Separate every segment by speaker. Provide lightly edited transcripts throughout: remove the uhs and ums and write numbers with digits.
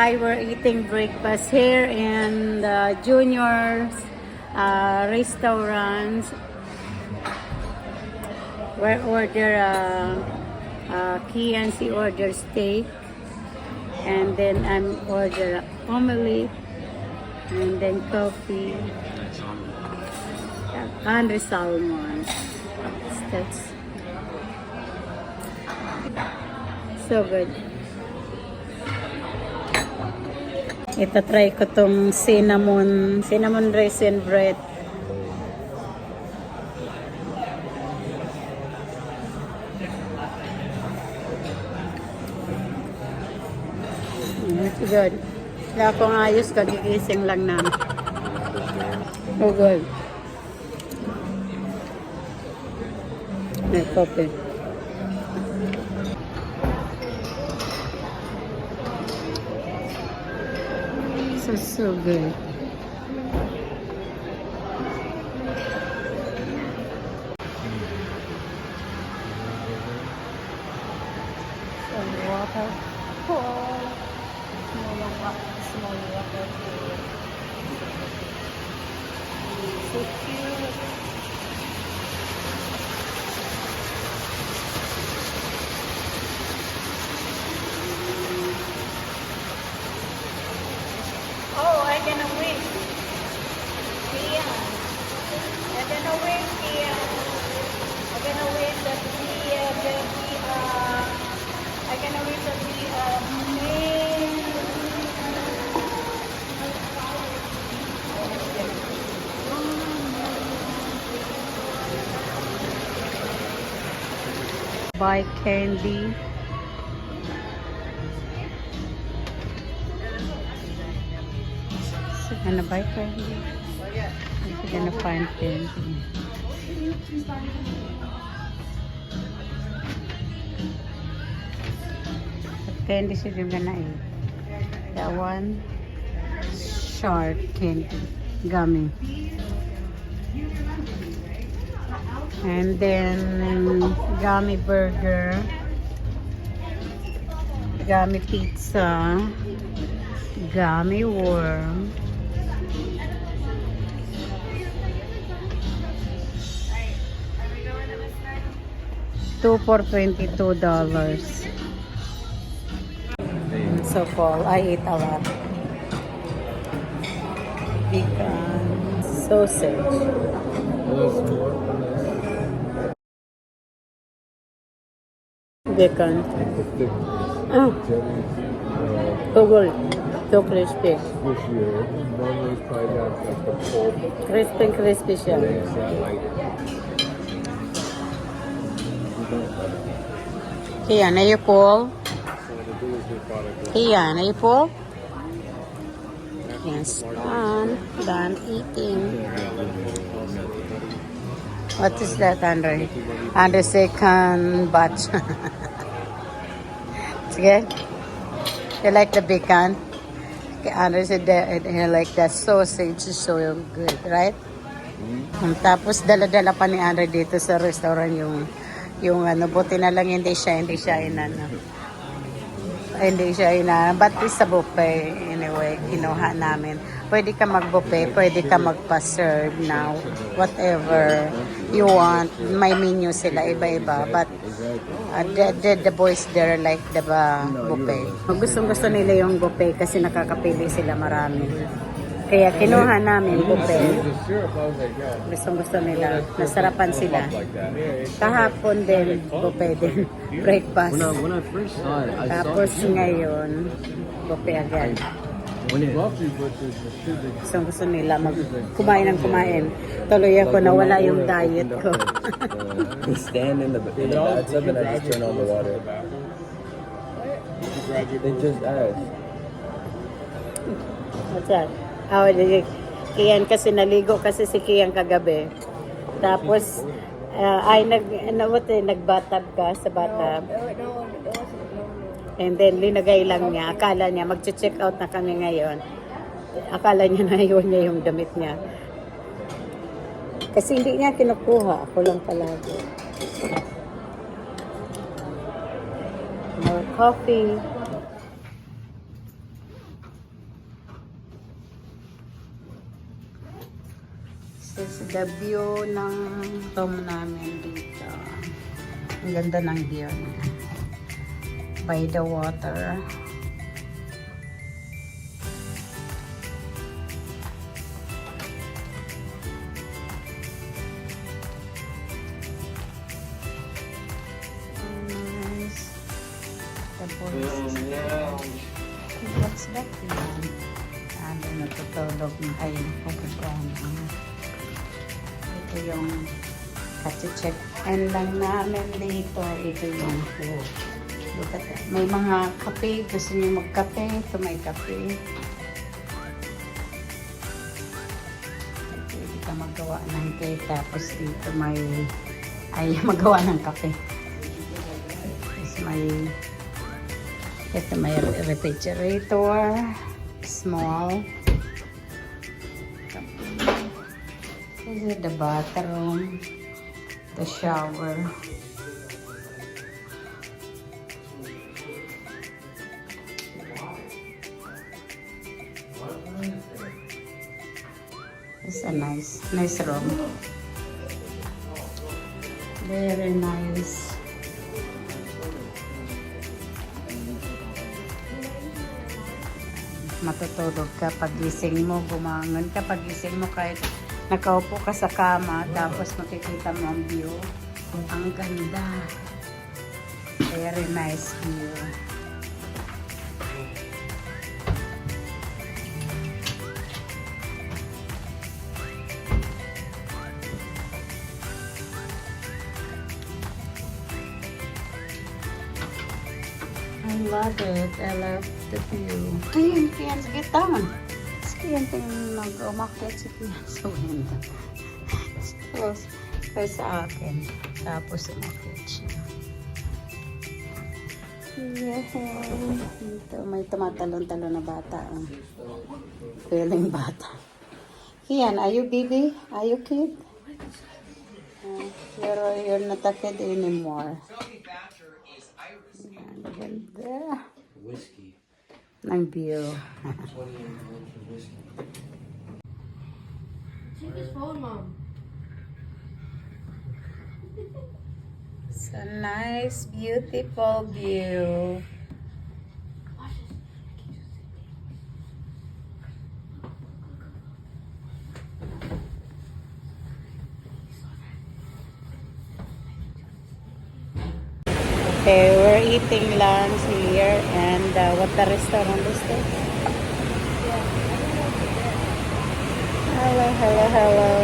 Speaker 1: Hi, we're eating breakfast here in the Junior's restaurant. We order Kian, she order steak, and then I'm order omelet, and then coffee, and salmon. That's so good. Ita-try ko tong cinnamon raisin bread. It's good. Wala akong ayos, kagigising lang na. Oh, good. May coffee. So good. Some water. Small water. So cute. Oh, I'm gonna win. Yeah. I'm gonna win here. I'm gonna win the I'm gonna win the main. Buy candy. So gonna buy candy. We're gonna find candy. What candy should you gonna eat? That one, shark candy, gummy. And then gummy burger, gummy pizza, gummy worm. Two for $22. So full. I eat a lot. Bacon, sausage. Bacon. Oh, good. So crispy. Crispy siya. Kian, are you full? Kian, are you full? Yes, done eating. What is that, Andre? Andre second batch. It's good? You like the bacon? Okay, Andre said that he like the sausage is so good, right? Tapos dala-dala pa ni Andre dito sa restaurant yung ano, buti na lang hindi siya inano. Hindi siya but it's a buffet anyway, kinuha namin. Pwede ka mag-buffet, pwede ka magpa-serve now, whatever you want. May menu sila, iba-iba. But the boys there like the buffet. Gustong-gusto nila yung buffet kasi nakakapili sila marami. Kaya kinuha namin buffet. Gustong-gusto nila. Nasarapan sila. Kahapon din, buffet din. Breakfast. Tapos ngayon, buffet agad. Gusto nila kumain ng kumain. Tuloy ako na wala yung diet ko.
Speaker 2: Stand in the bathtub and I just turn on the water. They just asked.
Speaker 1: What's that? Kian kasi naligo kasi si Kian kagabi. Tapos nagbatab ka sa bathtub. And then linagay lang niya. Akala niya magche-check out na kami ngayon. Akala niya na yun niya yung damit niya. Kasi hindi niya kinukuha. Ako lang palagi. More coffee. This is the view ng room namin dito. Ang ganda ng view niya. By the water. Nice. Tapos, what's that? Ano, natutulog na ay pupupuan. Ito yung kasi-check and lang namin dito. Ito yung food. Look at that. May mga kape. Gusto niyo magkape. Ito may kape. Pwede ka magawa ng cake. Tapos dito may ay magawa ng kape. Tapos may ito may refrigerator. Small. This is the bathroom. The shower. It's a nice room. Very nice. Matutulog ka pagising mo, bumangon ka pagising mo kahit nakaupo ka sa kama, tapos makikita mo ang view. Ang ganda. Very nice view. I love it. I love the view. Ayun, Kian, sige, tama. Sige, yan tingin mag-umakyat si Kian sa window. Close sa akin. Tapos umakyat siya. Yay! Dito, may tumatalon-talon na bata. Feeling bata. Kian, are you baby? Are you kid? You're not a kid anymore. Ganda.
Speaker 2: Whiskey.
Speaker 1: Ng view.
Speaker 3: Take his phone, Mom.
Speaker 1: It's a nice, beautiful view. Okay, we're eating lunch here, and what the restaurant is this? Hello, hello, hello.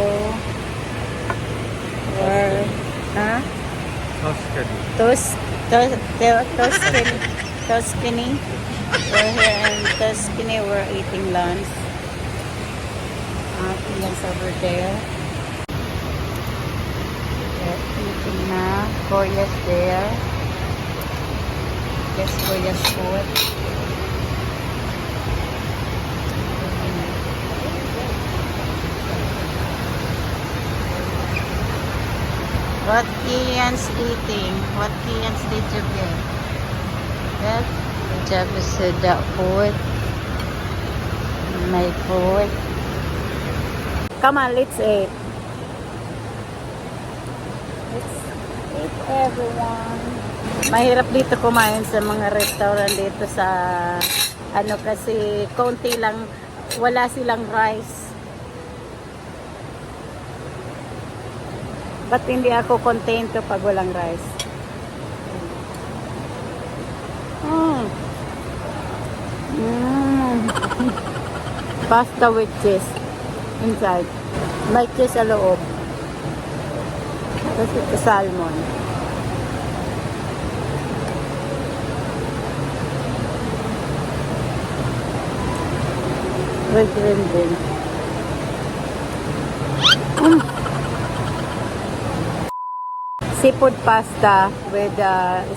Speaker 1: We're, huh? Tuscany. We're here in Tuscany. We're eating lunch. Lunch over there. We're eating na. Koya's there. Yes, Koya's food. What Kian's eating? What Kian's did you get? That job is the food. My food. Come on, let's eat. Let's eat, everyone. Mahirap dito kumain sa mga restaurant dito sa ano kasi konti lang, wala silang rice. Ba't hindi ako kontento pag walang rice? Pasta with cheese inside. May cheese sa loob. Tapos ito salmon. With green beans. Seafood pasta with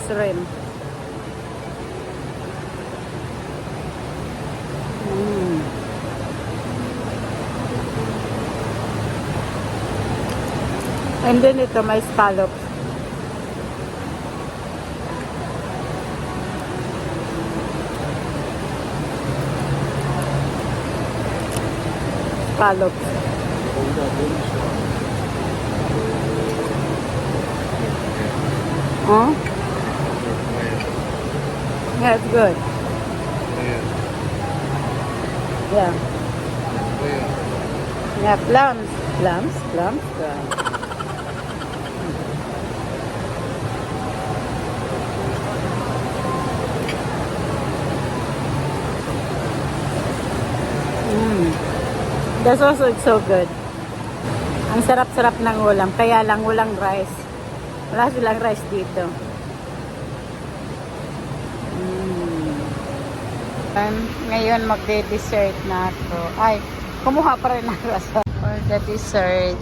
Speaker 1: shrimp. And then ito may scallops. Scallops. Huh? Yeah, it's good. Yeah. Yeah, plums. Plums? Plums? That's also it's so good. Ang sarap-sarap ng ulam. Kaya lang walang rice. Wala silang rice dito. Ngayon magde-dessert na ako. Ay, kumuha pa rin ako for the dessert.